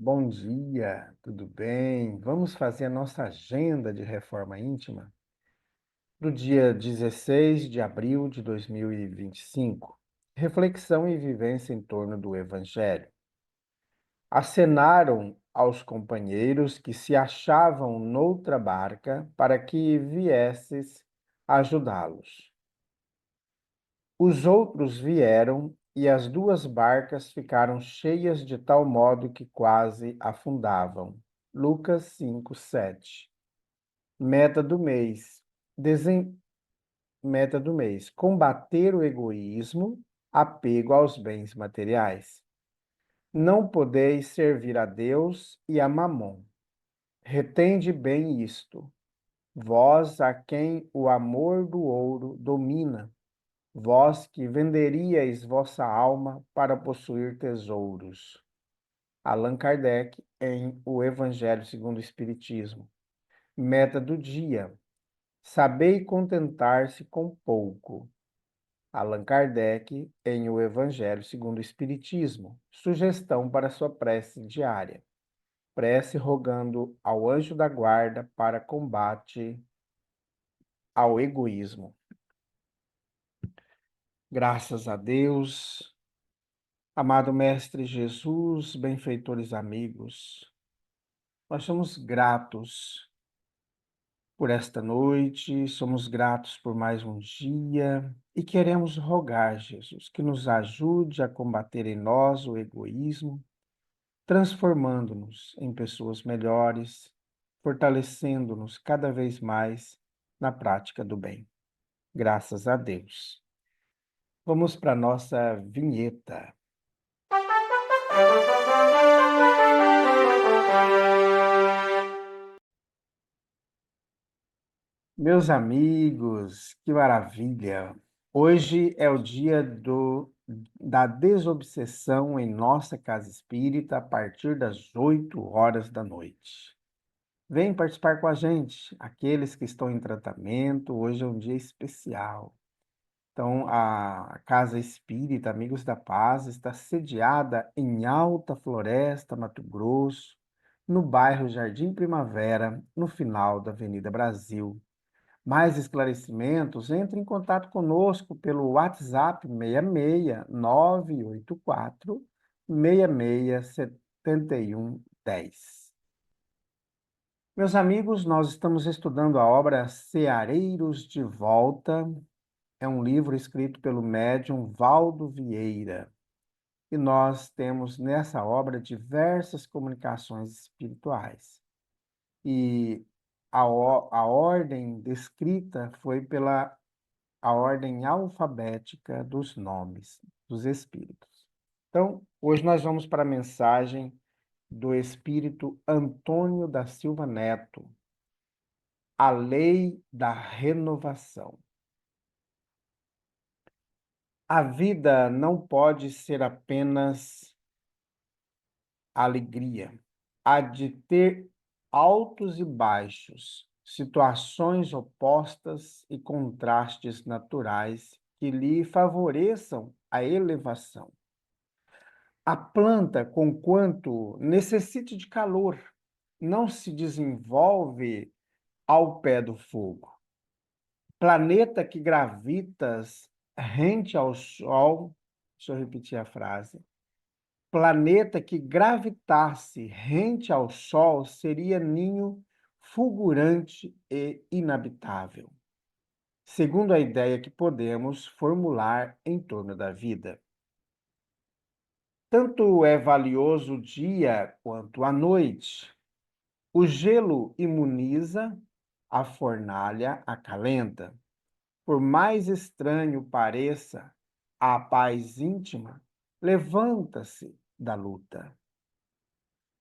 Bom dia, tudo bem? Vamos fazer a nossa agenda de reforma íntima do dia 16 de abril de 2025. Reflexão e vivência em torno do Evangelho. Acenaram aos companheiros que se achavam noutra barca para que viesses ajudá-los. Os outros vieram e as duas barcas ficaram cheias de tal modo que quase afundavam. Lucas 5:7. Meta do mês. Desen... Meta do mês: combater o egoísmo, apego aos bens materiais. Não podeis servir a Deus e a Mamon. Retende bem isto. Vós a quem o amor do ouro domina, vós que venderíeis vossa alma para possuir tesouros. Allan Kardec, em O Evangelho segundo o Espiritismo. Meta do dia: sabei contentar-se com pouco. Allan Kardec, em O Evangelho segundo o Espiritismo. Sugestão para sua prece diária. Prece rogando ao anjo da guarda para combate ao egoísmo. Graças a Deus. Amado Mestre Jesus, benfeitores amigos, nós somos gratos por esta noite, somos gratos por mais um dia e queremos rogar, Jesus, que nos ajude a combater em nós o egoísmo, transformando-nos em pessoas melhores, fortalecendo-nos cada vez mais na prática do bem. Graças a Deus. Vamos para a nossa vinheta. Meus amigos, que maravilha! Hoje é o dia da desobsessão em nossa casa espírita a partir das 8 horas da noite. Vem participar com a gente, aqueles que estão em tratamento, hoje é um dia especial. Então, a Casa Espírita Amigos da Paz está sediada em Alta Floresta, Mato Grosso, no bairro Jardim Primavera, no final da Avenida Brasil. Mais esclarecimentos, entre em contato conosco pelo WhatsApp 66 984 66 7110. Meus amigos, nós estamos estudando a obra Ceareiros de Volta. É um livro escrito pelo médium Valdo Vieira. E nós temos nessa obra diversas comunicações espirituais. E a ordem descrita foi pela a ordem alfabética dos nomes dos espíritos. Então, hoje nós vamos para a mensagem do espírito Antônio da Silva Neto, a lei da renovação. A vida não pode ser apenas alegria. Há de ter altos e baixos, situações opostas e contrastes naturais que lhe favoreçam a elevação. A planta, conquanto necessite de calor, não se desenvolve ao pé do fogo. Planeta que gravitas rente ao Sol, deixa eu repetir a frase. Planeta que gravitasse rente ao Sol seria ninho fulgurante e inabitável, segundo a ideia que podemos formular em torno da vida. Tanto é valioso o dia quanto a noite. O gelo imuniza, a fornalha acalenta. Por mais estranho pareça, a paz íntima levanta-se da luta.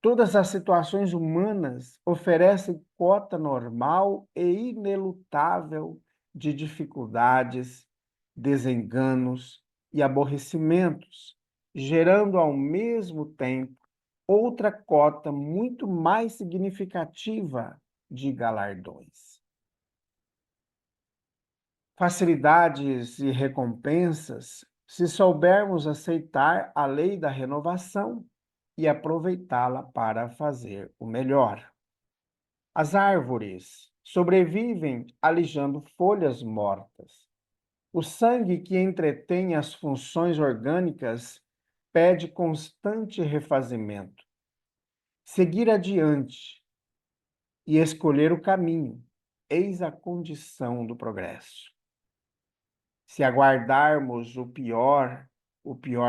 Todas as situações humanas oferecem cota normal e inelutável de dificuldades, desenganos e aborrecimentos, gerando ao mesmo tempo outra cota muito mais significativa de galardões. Facilidades e recompensas, se soubermos aceitar a lei da renovação, e aproveitá-la para fazer o melhor. As árvores sobrevivem alijando folhas mortas. O sangue que entretém as funções orgânicas pede constante refazimento. Seguir adiante e escolher o caminho, eis a condição do progresso. Se aguardarmos o pior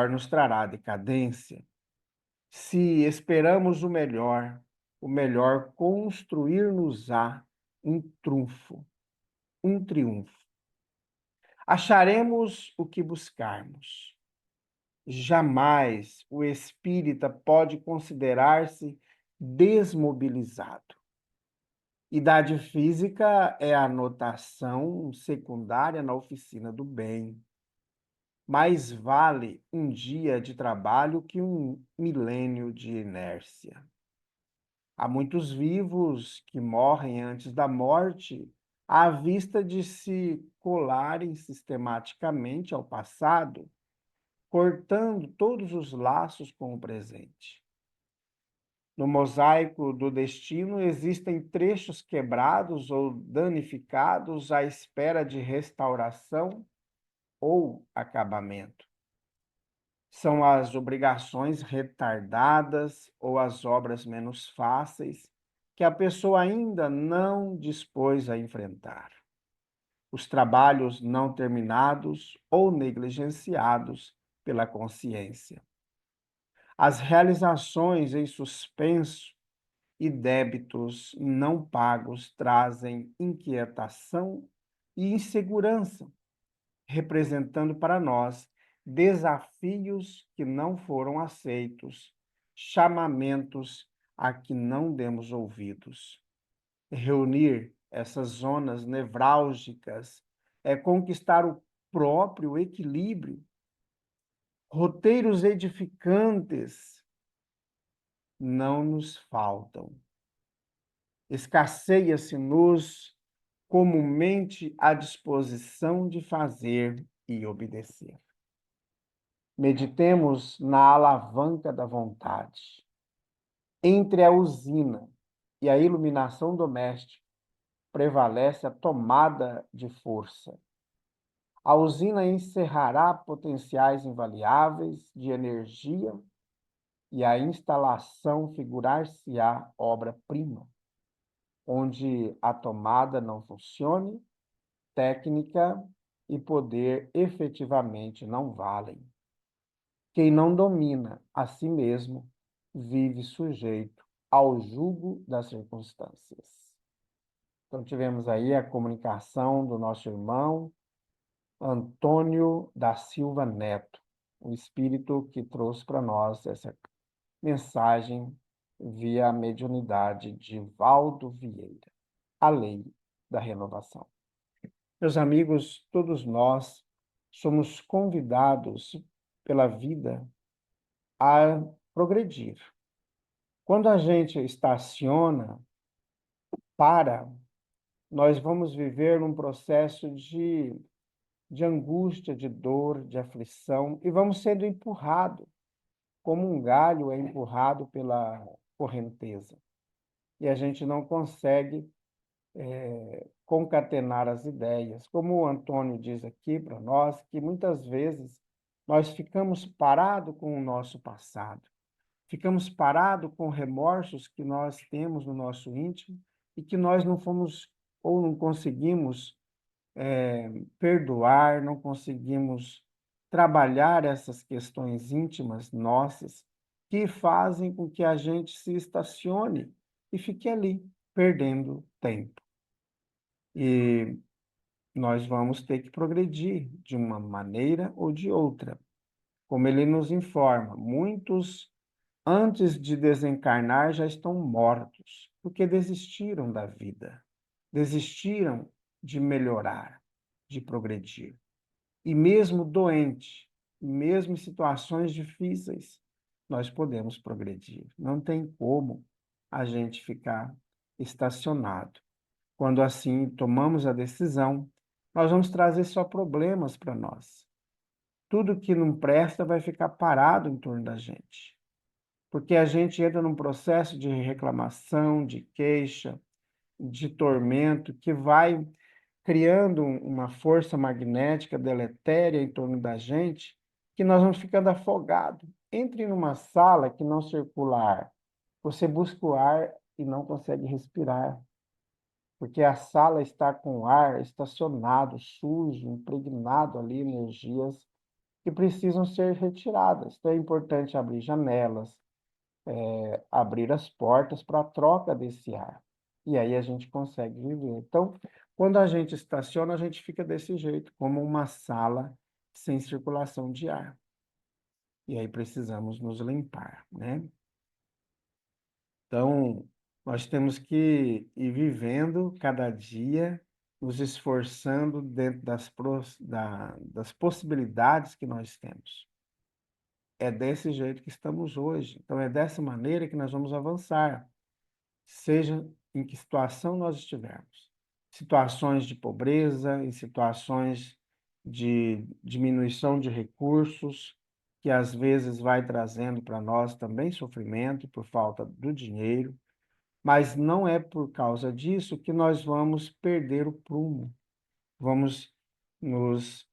nos trará decadência. Se esperamos o melhor construir-nos-á um trunfo, um triunfo. Acharemos o que buscarmos. Jamais o espírita pode considerar-se desmobilizado. Idade física é a anotação secundária na oficina do bem. Mais vale um dia de trabalho que um milênio de inércia. Há muitos vivos que morrem antes da morte à vista de se colarem sistematicamente ao passado, cortando todos os laços com o presente. No mosaico do destino existem trechos quebrados ou danificados à espera de restauração ou acabamento. São as obrigações retardadas ou as obras menos fáceis que a pessoa ainda não dispôs a enfrentar. Os trabalhos não terminados ou negligenciados pela consciência. As realizações em suspenso e débitos não pagos trazem inquietação e insegurança, representando para nós desafios que não foram aceitos, chamamentos a que não demos ouvidos. Reunir essas zonas nevrálgicas é conquistar o próprio equilíbrio. Roteiros edificantes não nos faltam. Escasseia-se-nos comumente a disposição de fazer e obedecer. Meditemos na alavanca da vontade. Entre a usina e a iluminação doméstica, prevalece a tomada de força. A usina encerrará potenciais invariáveis de energia e a instalação figurar-se-á obra-prima. Onde a tomada não funcione, técnica e poder efetivamente não valem. Quem não domina a si mesmo vive sujeito ao jugo das circunstâncias. Então, tivemos aí a comunicação do nosso irmão Antônio da Silva Neto, o espírito que trouxe para nós essa mensagem via a mediunidade de Valdo Vieira, a lei da renovação. Meus amigos, todos nós somos convidados pela vida a progredir. Quando a gente estaciona, nós vamos viver num processo de angústia, de dor, de aflição, e vamos sendo empurrados, como um galho é empurrado pela correnteza. E a gente não consegue concatenar as ideias. Como o Antônio diz aqui para nós, que muitas vezes nós ficamos parados com o nosso passado, ficamos parados com remorsos que nós temos no nosso íntimo e que nós não fomos ou não conseguimos perdoar, não conseguimos trabalhar essas questões íntimas nossas que fazem com que a gente se estacione e fique ali, perdendo tempo. E nós vamos ter que progredir de uma maneira ou de outra. Como ele nos informa, muitos, antes de desencarnar, já estão mortos, porque desistiram da vida, desistiram de melhorar, de progredir. E mesmo doente, mesmo em situações difíceis, nós podemos progredir. Não tem como a gente ficar estacionado. Quando assim tomamos a decisão, nós vamos trazer só problemas para nós. Tudo que não presta vai ficar parado em torno da gente. porque a gente entra num processo de reclamação, de queixa, de tormento, que vai criando uma força magnética deletéria em torno da gente, que nós vamos ficando afogados. Entre numa sala que não circula ar. Você busca o ar e não consegue respirar, porque a sala está com ar estacionado, sujo, impregnado ali, energias que precisam ser retiradas. Então é importante abrir janelas, abrir as portas para a troca desse ar. E aí a gente consegue viver. Então, quando a gente estaciona, a gente fica desse jeito, como uma sala sem circulação de ar. E aí precisamos nos limpar, né? Então, nós temos que ir vivendo cada dia, nos esforçando dentro das possibilidades que nós temos. É desse jeito que estamos hoje. Então, é dessa maneira que nós vamos avançar, seja em que situação nós estivermos. Situações de pobreza, em situações de diminuição de recursos, que às vezes vai trazendo para nós também sofrimento por falta do dinheiro, mas não é por causa disso que nós vamos perder o prumo, vamos nos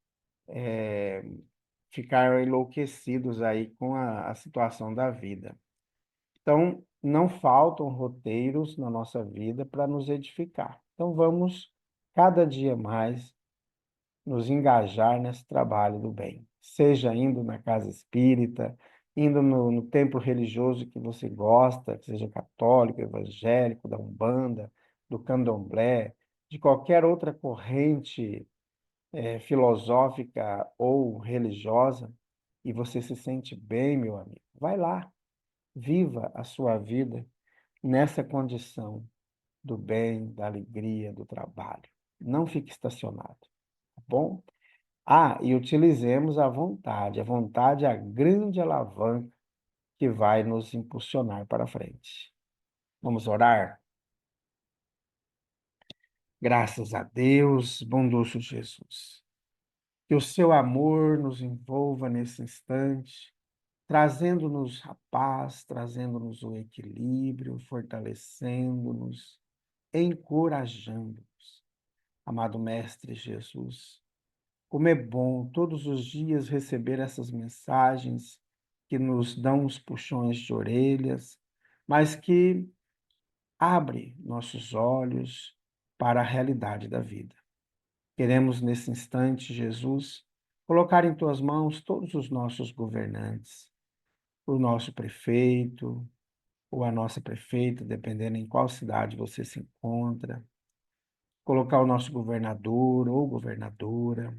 ficar enlouquecidos aí com a situação da vida. Então, não faltam roteiros na nossa vida para nos edificar. Então, vamos cada dia mais nos engajar nesse trabalho do bem, seja indo na casa espírita, indo no templo religioso que você gosta, que seja católico, evangélico, da Umbanda, do Candomblé, de qualquer outra corrente filosófica ou religiosa, e você se sente bem, meu amigo, vai lá, viva a sua vida nessa condição do bem, da alegria, do trabalho. Não fique estacionado, tá bom? Ah, e utilizemos a vontade. A vontade é a grande alavanca que vai nos impulsionar para frente. Vamos orar? Graças a Deus, bondoso Jesus. Que o seu amor nos envolva nesse instante, trazendo-nos a paz, trazendo-nos o equilíbrio, fortalecendo-nos, encorajando-nos. Amado Mestre Jesus, como é bom todos os dias receber essas mensagens que nos dão os puxões de orelhas, mas que abre nossos olhos para a realidade da vida. Queremos nesse instante, Jesus, colocar em tuas mãos todos os nossos governantes, o nosso prefeito ou a nossa prefeita, dependendo em qual cidade você se encontra, colocar o nosso governador ou governadora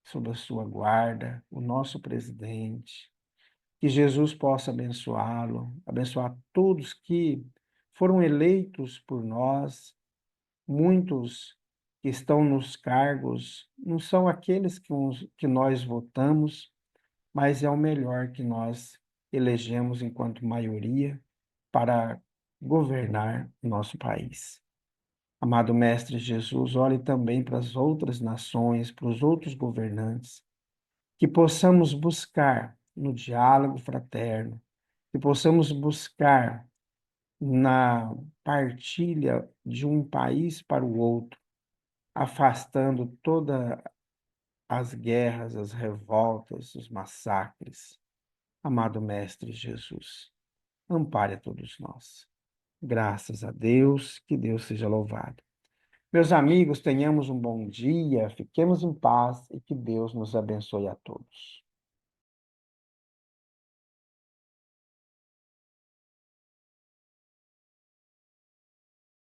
sob a sua guarda, o nosso presidente, que Jesus possa abençoá-lo, abençoar todos que foram eleitos por nós, muitos que estão nos cargos, não são aqueles que nós votamos, mas é o melhor que nós elegemos enquanto maioria para governar o nosso país. Amado Mestre Jesus, olhe também para as outras nações, para os outros governantes, que possamos buscar no diálogo fraterno, que possamos buscar na partilha de um país para o outro, afastando todas as guerras, as revoltas, os massacres. Amado Mestre Jesus, ampare a todos nós. Graças a Deus, que Deus seja louvado. Meus amigos, tenhamos um bom dia, fiquemos em paz e que Deus nos abençoe a todos.